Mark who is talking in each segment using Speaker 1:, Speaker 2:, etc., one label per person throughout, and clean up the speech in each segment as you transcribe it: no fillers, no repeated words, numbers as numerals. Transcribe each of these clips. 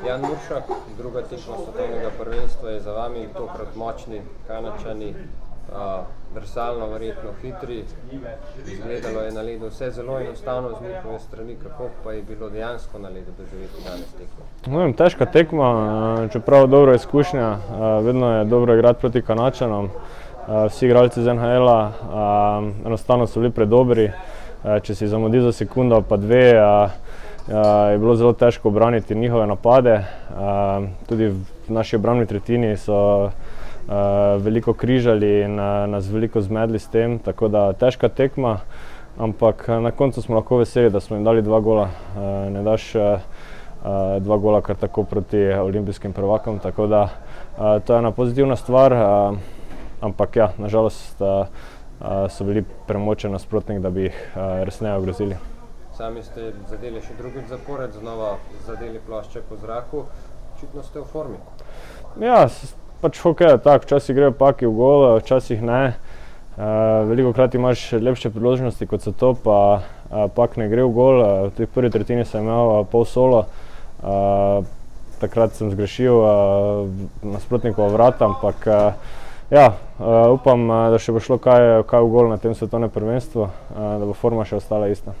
Speaker 1: Jan Muršak, druga tekma svetovnega prvenstva je za vami, tokrat močni Kanadčani, drsalno verjetno hitri. Izgledalo je na ledu vse zelo enostavno z njihove strani, kako pa je bilo dejansko na ledu doživeti danes tekmo?
Speaker 2: Težka tekma, čeprav dobra izkušnja, vedno je dobro igrati proti Kanadčanom. Vsi igralci z NHL-a enostavno so bili predobri, če si zamudi za sekundo pa dve, je bilo zelo težko obraniti njihove napade. Tudi v naši obrambni tretjini so veliko križali in nas veliko zmedli s tem, tako da težka tekma, ampak na koncu smo lahko veseli, da smo jim dali 2 gola. Ne daš 2 gola kar tako proti olimpijskim prvakom, tako da to je ena pozitivna stvar, ampak ja, nažalost so bili premočen nasprotnik, da bi jih resneje ogrozili.
Speaker 1: Sami ste zadeli še drugič zapored, znova zadeli plošče po zraku. Očitno ste v formi.
Speaker 2: Ja, pač hokej je tak, včasih grejo paki v gol, včasih ne. Velikokrat imaš lepše priložnosti kot so to, pa pak ne gre v gol. V tej prvi tretjini sem imel pol solo. Takrat sem zgrešil nasprotnikova vrata, ampak ja, upam, da še bo šlo kaj v gol na tem svetovnem prvenstvu, da bo forma še ostala ista.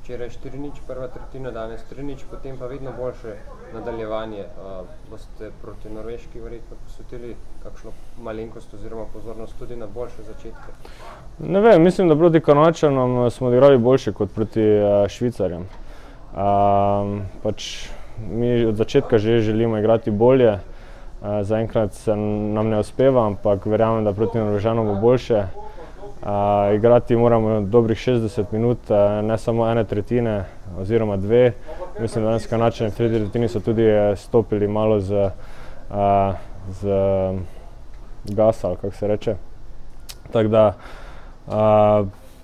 Speaker 1: Včeraj 4:0 prva tretjina, danes 3:0, potem pa vedno boljše nadaljevanje. Boste proti Norveški verjetno posvetili kakšno malenkost oziroma pozornost tudi na boljše začetke?
Speaker 2: Ne vem, mislim, da proti Kanadčanom smo odigrali boljše kot proti Švicarjem. Pač mi od začetka že želimo igrati bolje. Zaenkrat se nam ne uspeva, ampak verjamem, da proti Norvežanom bo boljše. Igrati moramo dobrih 60 minut, ne samo ene tretjine oziroma 2. Mislim, da danes Kanadčani v tretji tretjini so tudi stopili malo z gasa, ali kako se reče. Tako da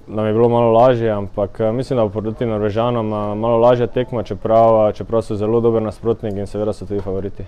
Speaker 2: nam je bilo malo lažje, ampak mislim, da bo proti Norvežanom malo lažja tekma, čeprav so zelo dober nasprotnik in seveda so tudi favoriti.